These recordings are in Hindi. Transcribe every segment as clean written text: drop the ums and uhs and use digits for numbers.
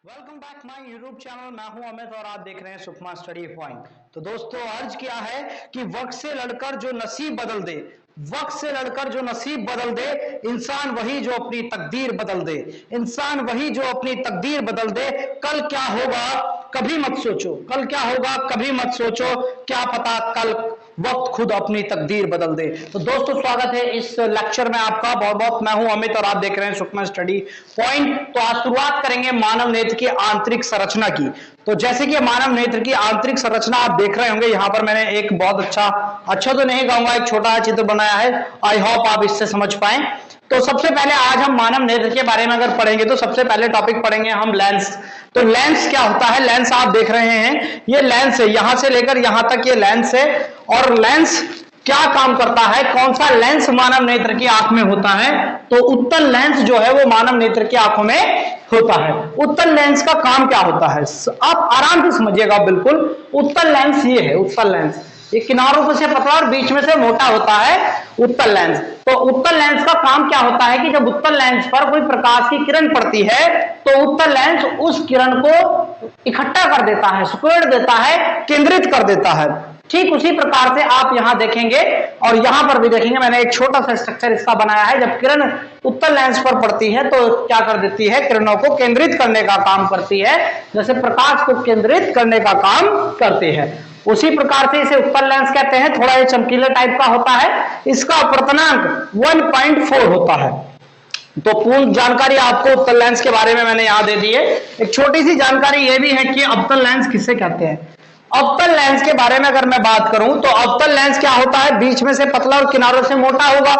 Welcome back my YouTube channel. मैं हूं अमित और आप देख रहे हैं सुखमा स्टडी पॉइंट। तो दोस्तों अर्ज क्या है कि वक्त से लड़कर जो नसीब बदल दे, वक्त से लड़कर जो नसीब बदल दे, इंसान वही जो अपनी तकदीर बदल दे, इंसान वही जो अपनी तकदीर बदल दे। कल क्या होगा कभी मत सोचो, कल क्या होगा कभी मत सोचो, क्या पता कल वक्त खुद अपनी तकदीर बदल दे। तो दोस्तों स्वागत है इस लेक्चर में आपका बहुत बहुत। मैं हूं अमित और आप देख रहे हैं सुखमा स्टडी पॉइंट। तो आज शुरुआत करेंगे मानव नेत्र की आंतरिक संरचना की। तो जैसे कि मानव नेत्र की आंतरिक संरचना आप देख रहे होंगे, यहाँ पर मैंने एक बहुत अच्छा तो नहीं कहूंगा, एक छोटा चित्र बनाया है। आई होप आप इससे समझ पाए। तो सबसे पहले आज हम मानव नेत्र के बारे में अगर पढ़ेंगे तो सबसे पहले टॉपिक पढ़ेंगे हम लेंस। तो लेंस क्या होता है? लेंस आप देख रहे हैं, ये लेंस है, यहां से लेकर यहां तक ये लेंस है। और लेंस क्या काम करता है? कौन सा लेंस मानव नेत्र की आंख में होता है? तो उत्तल लेंस जो है वो मानव नेत्र की आंखों में होता है। उत्तल लेंस का काम क्या होता है आप आराम से समझिएगा। बिल्कुल उत्तल लेंस ये है, उत्तल लेंस ये किनारों से पतला और बीच में से मोटा होता है उत्तल लेंस। तो उत्तल लेंस का काम क्या होता है कि जब उत्तल लेंस पर कोई प्रकाश की किरण पड़ती है तो उत्तल लेंस उस किरण को इकट्ठा कर देता है, सिकुड़ देता है, केंद्रित कर देता है। ठीक उसी प्रकार से आप यहां देखेंगे और यहां पर भी देखेंगे, मैंने एक छोटा सा स्ट्रक्चर इसका बनाया है। जब किरण उत्तल लेंस पर पड़ती है तो क्या कर देती है? किरणों को केंद्रित करने का काम करती है, जैसे प्रकाश को केंद्रित करने का काम करती है। उसी प्रकार से इसे उत्तल लेंस कहते हैं। थोड़ा ये चमकीले टाइप का होता है, इसका अपवर्तनांक 1.4 होता है। तो पूर्ण जानकारी आपको उत्तल लेंस के बारे में मैंने यहां दे दी है। एक छोटी सी जानकारी यह भी है कि अवतल लेंस किसे कहते हैं। अवतल लेंस के बारे में अगर मैं बात करूं तो अवतल लेंस क्या होता है? बीच में से पतला और किनारों से मोटा होगा।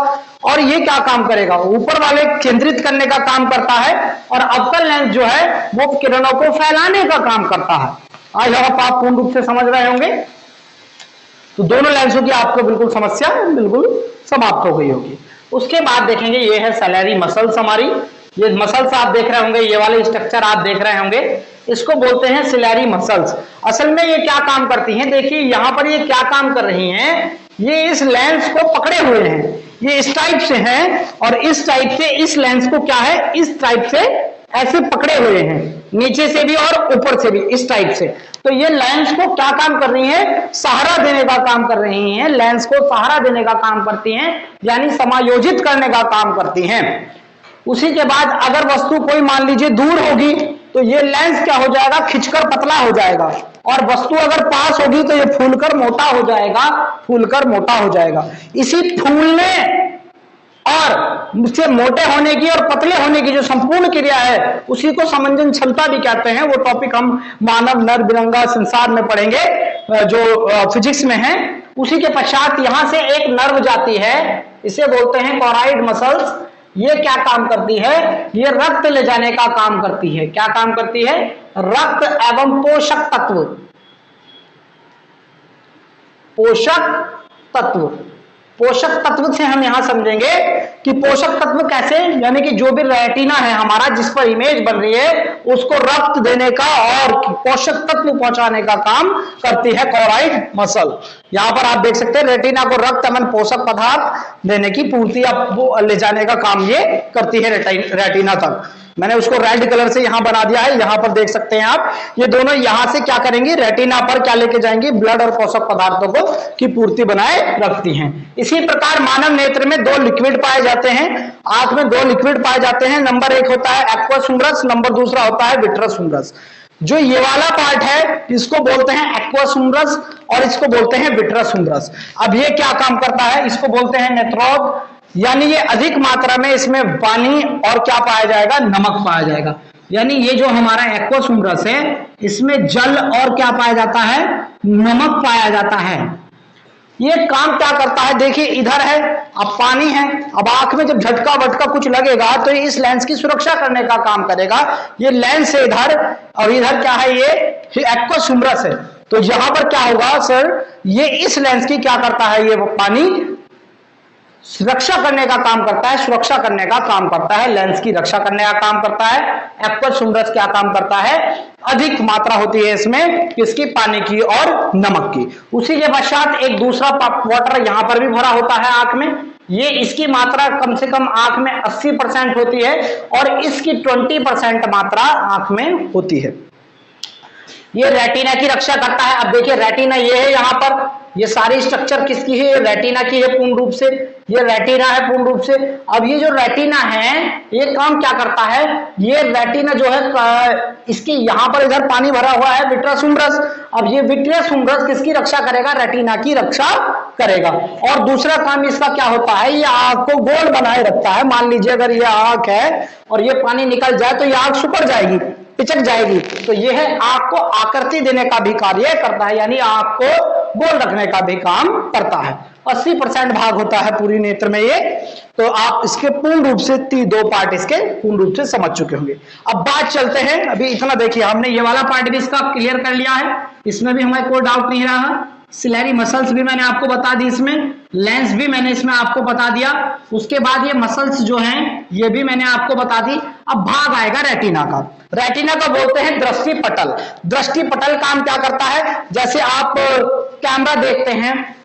और ये क्या काम करेगा? ऊपर वाले केंद्रित करने का काम करता है। और अवतल लेंस जो है वो किरणों को फैलाने का काम करता है। आज आप पूर्ण रूप से समझ रहे होंगे। तो दोनों लेंसों की आपको बिल्कुल समस्या बिल्कुल समाप्त हो गई होगी। उसके बाद देखेंगे ये है सैलरी मसल्स हमारी। ये मसल्स आप देख रहे होंगे, ये वाले स्ट्रक्चर आप देख रहे होंगे, इसको बोलते हैं सिलेरी मसल्स। असल में ये क्या काम करती हैं? देखिए यहां पर ये क्या काम कर रही हैं, ये इस लेंस को पकड़े हुए हैं। ये इस टाइप से हैं और इस टाइप से इस लेंस को क्या है, इस टाइप से ऐसे पकड़े हुए हैं, नीचे से भी और ऊपर से भी इस टाइप से। तो ये लेंस को क्या काम कर रही है? सहारा देने का काम कर रही हैं। लेंस को सहारा देने का काम करती हैं, यानी समायोजित करने का काम करती हैं। उसी के बाद अगर वस्तु कोई मान लीजिए दूर होगी तो ये लेंस क्या हो जाएगा? खिंचकर पतला हो जाएगा। और वस्तु अगर पास होगी तो ये फूलकर मोटा हो जाएगा, फूलकर मोटा हो जाएगा। इसी फूलने और मुझसे मोटे होने की और पतले होने की जो संपूर्ण क्रिया है उसी को समंजन क्षमता भी कहते हैं। वो टॉपिक हम मानव नर बिरंगा संसार में पढ़ेंगे, जो फिजिक्स में है। उसी के पश्चात यहां से एक नर्व जाती है, इसे बोलते हैं कोराइड मसल्स। ये क्या काम करती है? ये रक्त ले जाने का काम करती है। क्या काम करती है? रक्त एवं पोषक तत्व, पोषक तत्व। पोषक तत्व से हम यहां समझेंगे कि पोषक तत्व कैसे, यानी कि जो भी रेटिना है हमारा जिस पर इमेज बन रही है उसको रक्त देने का और पोषक तत्व पहुंचाने का काम करती है कोराइड मसल। यहां पर आप देख सकते हैं रेटिना को रक्त एवं पोषक पदार्थ देने की पूर्ति ले जाने का काम ये करती है रेटिना तक। मैंने उसको रेड कलर से यहां बना दिया है, यहां पर देख सकते हैं आप। ये दोनों यहां से क्या करेंगी? रेटिना पर क्या लेके जाएंगी? ब्लड और पोषक पदार्थों को की पूर्ति बनाए रखती हैं। इसी प्रकार मानव नेत्र में दो लिक्विड पाए जाते हैं, आंख में दो लिक्विड पाए जाते हैं। नंबर एक होता है एक्वस ह्यूमरस, नंबर दूसरा होता है विट्रस ह्यूमरस। जो ये वाला पार्ट है इसको बोलते हैं एक्वस ह्यूमरस और इसको बोलते हैं विट्रस ह्यूमरस। अब ये क्या काम करता है? इसको बोलते हैं नेत्रोग, यानी ये अधिक मात्रा में इसमें पानी और क्या पाया जाएगा? नमक पाया जाएगा। यानी ये जो हमारा एक्वस ह्यूमरस है इसमें जल और क्या पाया जाता है? नमक पाया जाता है। ये काम क्या करता है? देखिए इधर है, अब पानी है, अब आंख में जब झटका वटका कुछ लगेगा तो इस लेंस की सुरक्षा करने का काम करेगा। ये लेंस है इधर और इधर क्या है? ये एक्वस ह्यूमरस है। तो यहां पर क्या होगा सर? ये इस लेंस की क्या करता है? ये पानी सुरक्षा करने का काम करता है, सुरक्षा करने का काम करता है, लेंस की रक्षा करने का काम करता है। एक्वस ह्यूमरस क्या काम करता है? अधिक मात्रा होती है इसमें किसकी? पानी की और नमक की। उसी के पश्चात एक दूसरा वाटर यहां पर भी भरा होता है आंख में, ये इसकी मात्रा कम से कम आंख में 80% होती है और इसकी 20% मात्रा आंख में होती है। ये रेटिना की रक्षा करता है। अब देखिए रेटिना ये है, यहां पर ये सारी स्ट्रक्चर किसकी है, ये रेटिना की है पूर्ण रूप से, ये रेटिना है पूर्ण रूप से। अब ये जो रेटिना है ये काम क्या करता है, ये रेटिना जो है इसकी यहां पर इधर पानी भरा हुआ है विट्रस उम्ब्रस। अब ये विट्रियस उम्ब्रस किसकी रक्षा करेगा, रेटिना की रक्षा करेगा। और दूसरा काम इसका क्या होता है, ये आंख को गोल बनाए रखता है। मान लीजिए अगर ये आंख है और ये पानी निकल जाए तो ये आंख सुकड़ जाएगी, पिचक जाएगी, तो यह आंख को आकृति देने का भी कार्य करता है, यानी आंख को गोल रखने का भी काम करता है। 80% भाग होता है पूरी नेत्र में ये। तो आप इसके पूर्ण रूप से 2 पार्ट इसके पूर्ण रूप से समझ चुके होंगे। अब बात चलते हैं, अभी इतना देखिए हमने ये वाला पार्ट भी इसका क्लियर कर लिया है, इसमें भी हमें कोई डाउट नहीं रहा। सिलेरी मसल्स भी मैंने आपको बता दी, इसमें लेंस भी मैंने इसमें आपको बता दिया। उसके बाद ये मसल्स जो हैं ये भी मैंने आपको बता दी। अब भाग आएगा रेटिना का। रेटिना का बोलते हैं दृष्टि पटल। दृष्टि पटल काम क्या करता है, जैसे आप कैमरा देखते हैं,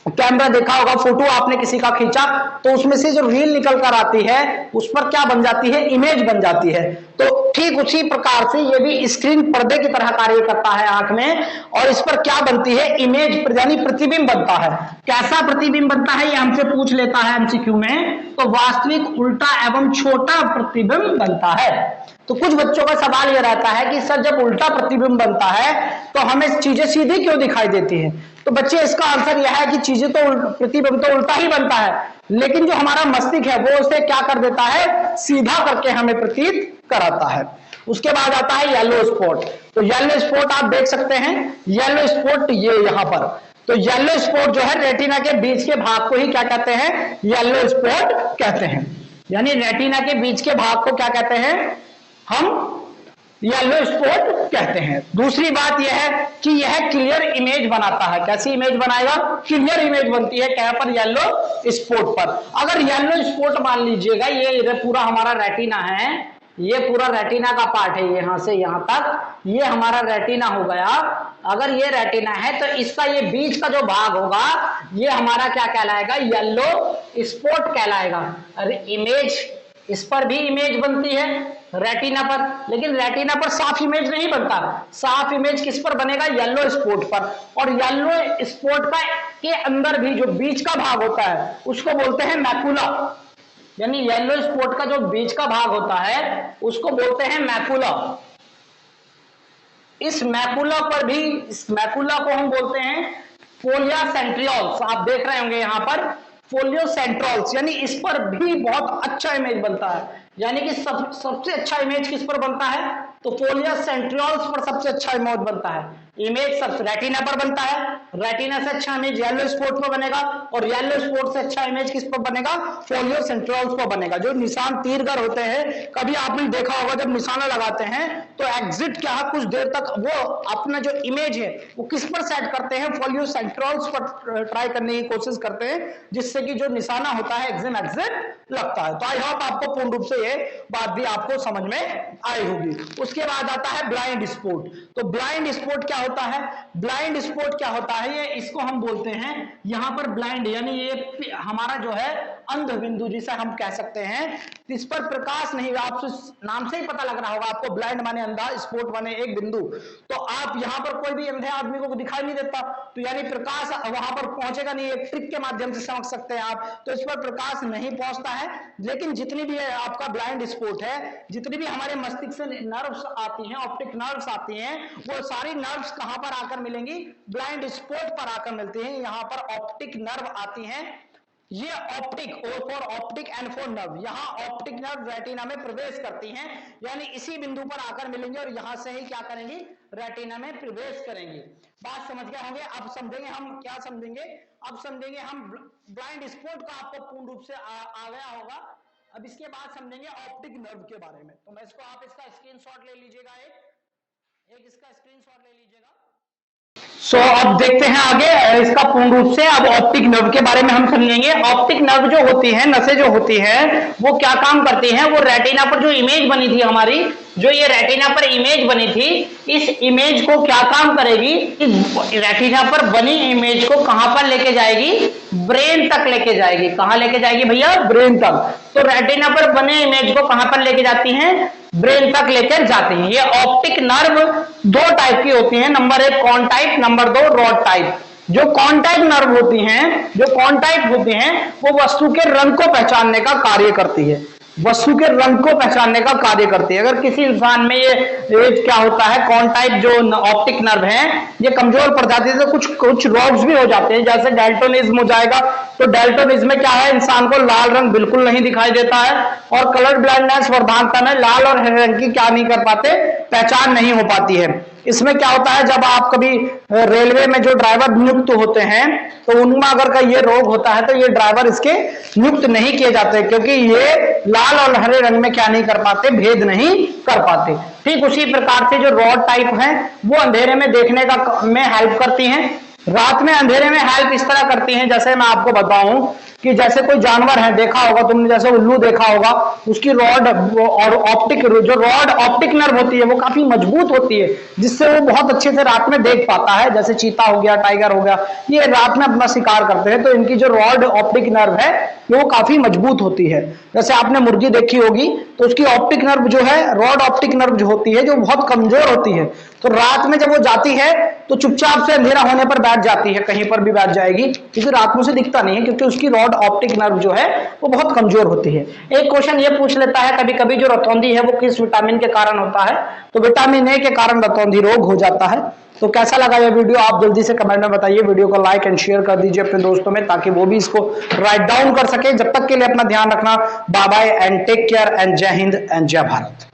कैमरा देखा होगा, फोटो आपने किसी का खींचा तो उसमें से जो रील निकल कर आती है उस पर क्या बन जाती है, इमेज बन जाती है। तो ठीक उसी प्रकार से ये भी स्क्रीन पर्दे की तरह कार्य करता है आंख में, और इस पर क्या बनती है, इमेज यानी प्रतिबिंब बनता है। कैसा प्रतिबिंब बनता है ये हमसे पूछ लेता है एमसीक्यू में, तो वास्तविक उल्टा एवं छोटा प्रतिबिंब बनता है। तो कुछ बच्चों का सवाल यह रहता है कि सर जब उल्टा प्रतिबिंब बनता है तो हमें चीजें सीधी क्यों दिखाई देती हैं। तो बच्चे इसका आंसर यह है कि चीजें तो प्रतिबिंब तो उल्टा ही बनता है, लेकिन जो हमारा मस्तिष्क है वो उसे क्या कर देता है, सीधा करके हमें प्रतीत कराता है। उसके बाद आता है येलो स्पॉट। तो येलो स्पॉट आप देख सकते हैं, येलो स्पॉट ये यहां पर, तो येलो स्पॉट जो है रेटिना के बीच के भाग को ही क्या कहते हैं, येलो स्पॉट कहते हैं। यानी रेटिना के बीच के भाग को क्या कहते हैं, हम येलो स्पॉट कहते हैं। दूसरी बात यह है कि यह क्लियर इमेज बनाता है। कैसी इमेज बनाएगा, क्लियर इमेज बनती है क्या पर, येलो स्पॉट पर। अगर येलो स्पॉट मान लीजिएगा ये पूरा हमारा रेटिना है, ये पूरा रेटिना का पार्ट है, यहां से यहां तक ये हमारा रेटिना हो गया। अगर ये रेटिना है तो इसका ये बीच का जो भाग होगा ये हमारा क्या कहलाएगा, येलो स्पॉट कहलाएगा। अरे इमेज, इस पर भी इमेज बनती है रेटिना पर, लेकिन रेटिना पर साफ इमेज नहीं बनता। साफ इमेज किस पर बनेगा, येलो स्पॉट पर। और येलो स्पॉट का के अंदर भी जो बीच का भाग होता है उसको बोलते हैं मैकुला। यानी येलो स्पॉट का जो बीच का भाग होता है उसको बोलते हैं मैकुला। इस मैकुला पर भी, इस मैकुला को हम बोलते हैं फोलिया सेंट्रियोल्स। आप देख रहे होंगे यहां पर फोलियो सेंट्रॉल्स, यानी इस पर भी बहुत अच्छा इमेज बनता है। यानी कि सबसे अच्छा इमेज किस पर बनता है, तो फोलिया सेंट्रियोल्स पर सबसे अच्छा इमेज बनता है। इमेज सब रेटिना पर बनता है, रेटिना से अच्छा इमेज येलो स्पॉट पर बनेगा, और येलो स्पॉट से अच्छा इमेज किस पर बनेगा, फोलियो सेंट्रियोल्स पर बनेगा। जो निशान तीरगर होते हैं, कभी आपने देखा होगा जब निशाना लगाते हैं तो एग्जिट क्या है, कुछ देर तक वो अपना जो इमेज है वो किस पर सेट करते हैं, फोलियो सेंट्रियोल्स पर ट्राई करने की कोशिश करते हैं, जिससे कि जो निशाना होता है एग्जिट लगता है। तो आई होप आपको पूर्ण रूप से ये बात भी आपको समझ में आई होगी। उसके बाद आता है ब्लाइंड स्पॉट। तो ब्लाइंड स्पॉट क्या होता है, ब्लाइंड स्पॉट क्या होता है, ये इसको हम बोलते हैं यहां पर ब्लाइंड, यानी ये हमारा जो है अंध बिंदु जिसे हम कह सकते हैं, इस पर प्रकाश नहीं, आपसे नाम से ही पता लग रहा होगा आपको, ब्लाइंड माने अंधा, स्पॉट माने एक बिंदु। तो आप यहां पर कोई भी अंधे आदमी को दिखाई नहीं देता, तो यानी प्रकाश वहां पर पहुंचेगा नहीं। एक ट्रिक के माध्यम से समझ सकते हैं आप, तो इस पर प्रकाश नहीं पहुंचता है। लेकिन जितनी भी आपका ब्लाइंड स्पॉट है, जितनी भी हमारे मस्तिष्क से नर्व्स आती हैं, ऑप्टिक नर्व्स आती हैं, वो सारी नर्व्स कहां पर आकर मिलेंगी, ब्लाइंड स्पॉट पर आकर मिलती हैं। यहां पर ऑप्टिक नर्व आती हैं, ये optic, O for optic and for nerve, यहां ऑप्टिक नर्व रेटिना में प्रवेश करती हैं, यानी इसी बिंदु पर आकर मिलेंगे और यहां से ही क्या करेंगी, रेटिना में प्रवेश करेंगे। बात समझ गए होंगे। अब समझेंगे हम, क्या समझेंगे, अब समझेंगे हम ब्लाइंड स्पॉट का, आपको पूर्ण रूप से आ गया होगा। अब इसके बाद समझेंगे ऑप्टिक नर्व के बारे में। तो मैं इसको, आप इसका स्क्रीनशॉट ले लीजिएगा, एक इसका स्क्रीनशॉट ले लीजिएगा। अब देखते हैं आगे इसका पूर्ण रूप से। अब ऑप्टिक नर्व के बारे में हम समझेंगे। ऑप्टिक नर्व जो होती है, नसें जो होती है, वो क्या काम करती हैं, वो रेटिना पर जो इमेज बनी थी हमारी जो ये रेटिना पर इमेज बनी थी, इस इमेज को क्या काम करेगी, इस रेटिना पर बनी इमेज को कहां पर लेके जाएगी, ब्रेन तक लेके जाएगी। कहां लेके जाएगी भैया, ब्रेन तक। तो रेटिना पर बने इमेज को कहां पर लेके जाती हैं, ब्रेन तक लेकर जाती हैं। ये ऑप्टिक नर्व दो टाइप की होती हैं, number 1 cone type, number 2 rod type. जो कॉन्टैक्ट नर्व होती हैं, जो कॉन्टैक्ट होती हैं, वो वस्तु के रंग को पहचानने का कार्य करती है, वस्तु के रंग को पहचानने का कार्य करती है। अगर किसी इंसान में ये क्या होता है, कॉन्टैक्ट जो ऑप्टिक नर्व है ये कमजोर पड़ जाती है, तो कुछ रोग्स भी हो जाते हैं, जैसे डैल्टोनिज्म हो जाएगा। तो डैल्टोनिज्म में क्या है, इंसान को लाल रंग बिल्कुल नहीं दिखाई देता है, और कलर ब्लाइंडनेस वर्धांता में लाल और हरे रंग की क्या नहीं कर पाते, पहचान नहीं हो पाती है। इसमें क्या होता है, जब आप कभी रेलवे में जो ड्राइवर नियुक्त होते हैं, तो उनमें अगर का ये रोग होता है, तो ये ड्राइवर इसके नियुक्त नहीं किए जाते, क्योंकि ये लाल और हरे रंग में क्या नहीं कर पाते, भेद नहीं कर पाते। ठीक उसी प्रकार से जो रॉड टाइप है, वो अंधेरे में देखने का में हेल्प करती हैं। रात में अंधेरे में हेल्प इस तरह करती हैं, जैसे मैं आपको बताऊं कि जैसे कोई जानवर है, देखा होगा तुमने, जैसे उल्लू देखा होगा, उसकी रॉड और ऑप्टिक, जो रॉड ऑप्टिक नर्व होती है वो काफी मजबूत होती है, जिससे वो बहुत अच्छे से रात में देख पाता है। जैसे चीता हो गया, टाइगर हो गया, ये रात में अपना शिकार करते हैं, तो इनकी जो रॉड ऑप्टिक नर्व है वो काफी मजबूत होती है। जैसे आपने मुर्गी देखी होगी, तो उसकी ऑप्टिक नर्व जो है, रॉड ऑप्टिक नर्व जो होती है, जो बहुत कमजोर होती है, तो रात में जब वो जाती है तो चुपचाप से अंधेरा होने पर बैठ जाती है, कहीं पर भी बैठ जाएगी, क्योंकि रात में उसे दिखता नहीं है, क्योंकि उसकी रॉड ऑप्टिक नर्व जो है वो बहुत कमजोर होती है। एक क्वेश्चन ये पूछ लेता है कभी कभी, जो रतौंधी है वो किस विटामिन के कारण होता है, तो विटामिन ए के कारण रतौंधी रोग हो जाता है। तो कैसा लगा ये वीडियो, आप जल्दी से कमेंट में बताइए। वीडियो को लाइक एंड शेयर कर दीजिए अपने दोस्तों में, ताकि वो भी इसको राइट डाउन कर सके। जब तक के लिए अपना ध्यान रखना, bye bye and take care and Jai Hind and जय भारत।